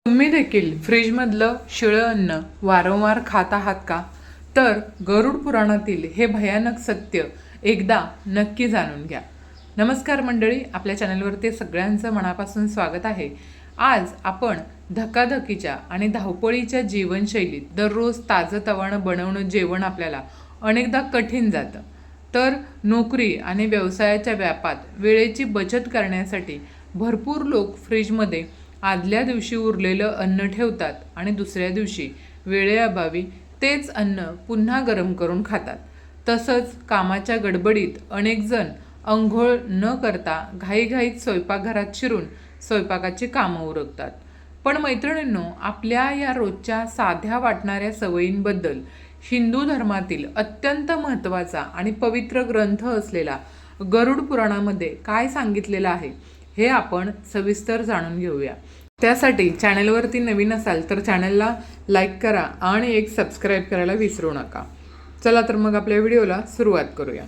तुम्ही देखील फ्रीजमधलं शिळं अन्न वारंवार खात आहात का? तर गरुड पुराणातील हे भयानक सत्य एकदा नक्की जाणून घ्या. नमस्कार मंडळी, आपल्या चॅनलवरती सगळ्यांचं मनापासून स्वागत आहे. आज आपण धकाधकीच्या आणि धावपळीच्या जीवनशैलीत दररोज ताजंतवानं बनवणं जेवण आपल्याला अनेकदा कठीण जातं. तर नोकरी आणि व्यवसायाच्या व्यापात वेळेची बचत करण्यासाठी भरपूर लोक फ्रीजमध्ये आदल्या दिवशी उरलेलं अन्न ठेवतात आणि दुसऱ्या दिवशी वेळेअभावी तेच अन्न पुन्हा गरम करून खातात. तसंच कामाच्या गडबडीत अनेक जण अंघोळ न करता घाईघाईत स्वयंपाकघरात शिरून स्वयंपाकाची कामं उरकतात. पण मैत्रिणींनो, आपल्या या रोजच्या साध्या वाटणाऱ्या सवयींबद्दल हिंदू धर्मातील अत्यंत महत्त्वाचा आणि पवित्र ग्रंथ असलेला गरुड पुराणामध्ये काय सांगितलेलं आहे हे आपण सविस्तर जाणून घेऊया. त्यासाठी चॅनलवरती नवीन असाल तर चॅनलला लाईक करा आणि एक सबस्क्राईब करायला विसरू नका. चला तर मग आपल्या व्हिडिओला सुरुवात करूया.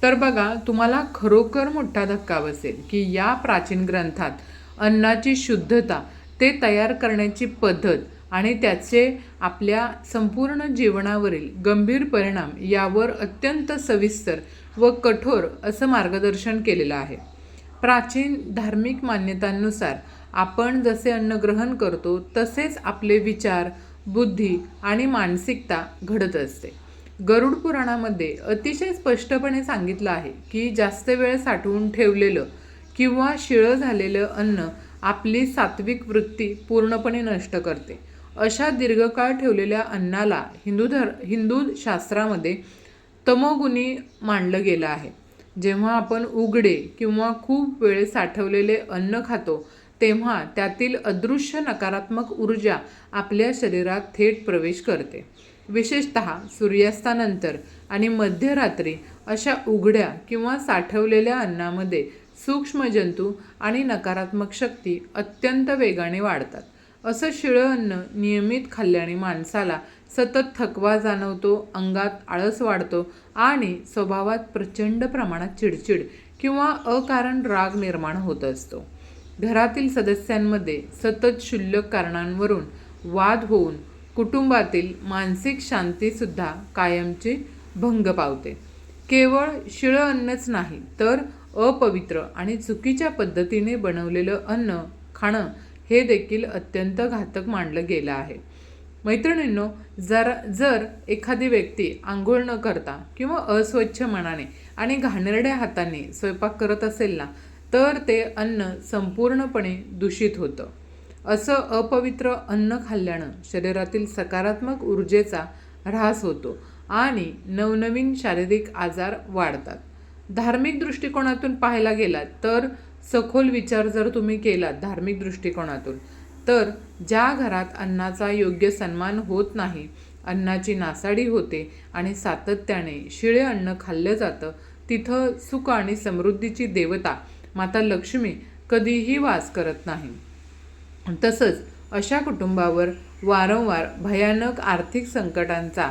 तर बघा, तुम्हाला खरोखर मोठा धक्का बसेल की या प्राचीन ग्रंथात अन्नाची शुद्धता, ते तयार करण्याची पद्धत आणि त्याचे आपल्या संपूर्ण जीवनावरील गंभीर परिणाम यावर अत्यंत सविस्तर व कठोर असं मार्गदर्शन केलेलं आहे. प्राचीन धार्मिक मान्यतांनुसार आपण जसे अन्न ग्रहण करतो तसेच आपले विचार, बुद्धी आणि मानसिकता घडत असते. गरुड पुराणामध्ये अतिशय स्पष्टपणे सांगितलं आहे की जास्त वेळ साठवून ठेवलेलं किंवा शिळं झालेलं अन्न आपली सात्विक वृत्ती पूर्णपणे नष्ट करते. अशा दीर्घकाळ ठेवलेल्या अन्नाला हिंदू शास्त्रामध्ये तमोगुणी मानलं गेलं आहे. जेव्हा आपण उघडे किंवा खूप वेळ साठवलेले अन्न खातो तेव्हा त्यातील अदृश्य नकारात्मक ऊर्जा आपल्या शरीरात थेट प्रवेश करते. विशेषतः सूर्यास्तानंतर आणि मध्यरात्री अशा उघड्या किंवा साठवलेल्या अन्नामध्ये सूक्ष्म जंतू आणि नकारात्मक शक्ती अत्यंत वेगाने वाढतात. असं शिळं अन्न नियमित खाल्ल्याने माणसाला सतत थकवा जाणवतो, अंगात आळस वाढतो आणि स्वभावात प्रचंड प्रमाणात चिडचिड किंवा अकारण राग निर्माण होत असतो. घरातील सदस्यांमध्ये सतत क्षुल्लक कारणांवरून वाद होऊन कुटुंबातील मानसिक शांतीसुद्धा कायमची भंग पावते. केवळ शिळं अन्नच नाही तर अपवित्र आणि चुकीच्या पद्धतीने बनवलेलं अन्न खाणं हे देखील अत्यंत घातक मानलं गेलं आहे. मैत्रिणींनो, जर एखादी व्यक्ती आंघोळ न करता किंवा अस्वच्छ मनाने आणि घाणेरड्या हाताने स्वयंपाक करत असेल ना, तर ते अन्न संपूर्णपणे दूषित होतं. असं अपवित्र अन्न खाल्ल्यानं शरीरातील सकारात्मक ऊर्जेचा ऱ्हास होतो आणि नवनवीन शारीरिक आजार वाढतात. धार्मिक दृष्टिकोनातून पाहायला गेलात तर सखोल विचार जर तुम्ही केलात धार्मिक दृष्टिकोनातून, तर ज्या घरात अन्नाचा योग्य सन्मान होत नाही, अन्नाची नासाडी होते आणि सातत्याने शिळे अन्न खाल्लं जातं, तिथं सुख आणि समृद्धीची देवता माता लक्ष्मी कधीही वास करत नाही. तसंच अशा कुटुंबावर वारंवार भयानक आर्थिक संकटांचा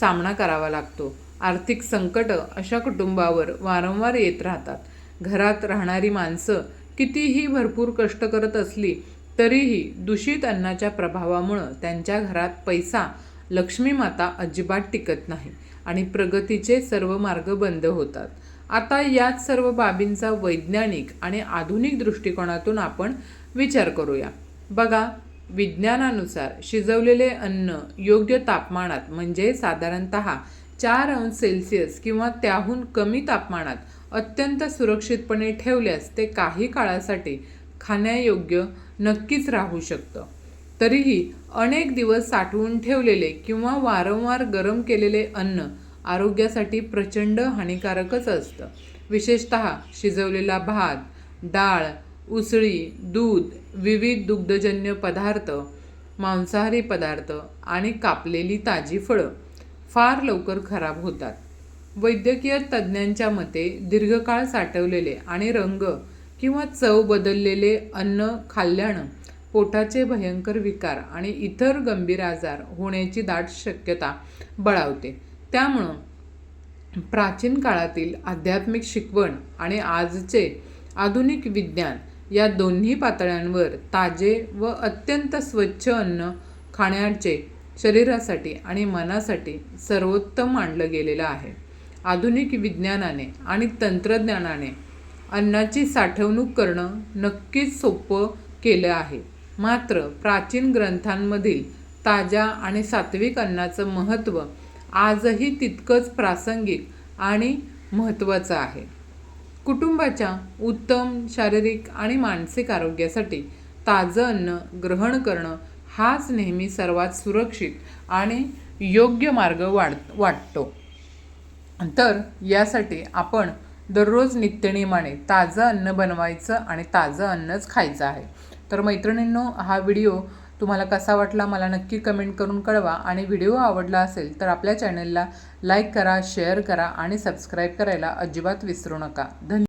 सामना करावा लागतो. आर्थिक संकट अशा कुटुंबावर वारंवार येत राहतात. घरात राहणारी माणसं कितीही भरपूर कष्ट करत असली तरीही दूषित अन्नाच्या प्रभावामुळं त्यांच्या घरात पैसा, लक्ष्मी माता अजिबात टिकत नाही आणि प्रगतीचे सर्व मार्ग बंद होतात. आता याच सर्व बाबींचा वैज्ञानिक आणि आधुनिक दृष्टिकोनातून आपण विचार करूया. बघा, विज्ञानानुसार शिजवलेले अन्न योग्य तापमानात म्हणजे साधारणतः 4 अंश सेल्सिअस किंवा त्याहून कमी तापमानात अत्यंत सुरक्षितपणे ठेवल्यास ते काही काळासाठी खाण्यायोग्य नक्कीच राहू शकतं. तरीही अनेक दिवस साठवून ठेवलेले किंवा वारंवार गरम केलेले अन्न आरोग्यासाठी प्रचंड हानिकारकच असतं. विशेषतः शिजवलेला भात, डाळ, उसळी, दूध, विविध दुग्धजन्य पदार्थ, मांसाहारी पदार्थ आणि कापलेली ताजी फळं फार लवकर खराब होतात. वैद्यकीय तज्ज्ञांच्या मते दीर्घकाळ साठवलेले आणि रंग किंवा चव बदललेले अन्न खाल्ल्यानं पोटाचे भयंकर विकार आणि इतर गंभीर आजार होण्याची दाट शक्यता बळावते. त्यामुळं प्राचीन काळातील आध्यात्मिक शिकवण आणि आजचे आधुनिक विज्ञान या दोन्ही पातळ्यांवर ताजे व अत्यंत स्वच्छ अन्न खाण्याचे शरीरासाठी आणि मनासाठी सर्वोत्तम मानलं गेलेलं आहे. आधुनिक विज्ञानाने आणि तंत्रज्ञानाने अन्नाची साठवणूक करणं नक्कीच सोपं केलं आहे. मात्र प्राचीन ग्रंथांमधील ताज्या आणि सात्विक अन्नाचं महत्त्व आजही तितकंच प्रासंगिक आणि महत्त्वाचं आहे. कुटुंबाच्या उत्तम शारीरिक आणि मानसिक आरोग्यासाठी ताजं अन्न ग्रहण करणं हाच नेहमी सर्वात सुरक्षित आणि योग्य मार्ग वाटतो. तर यासाठी आपण दररोज नित्यनेमाने ताजं अन्न बनवायचं आणि ताजं अन्नच खायचं आहे. तर मैत्रिणींनो, हा व्हिडिओ तुम्हाला कसा वाटला मला नक्की कमेंट करून कळवा. आणि व्हिडिओ आवडला असेल तर आपल्या चॅनलला लाईक करा, शेअर करा आणि सबस्क्राईब करायला अजिबात विसरू नका. धन्यवाद.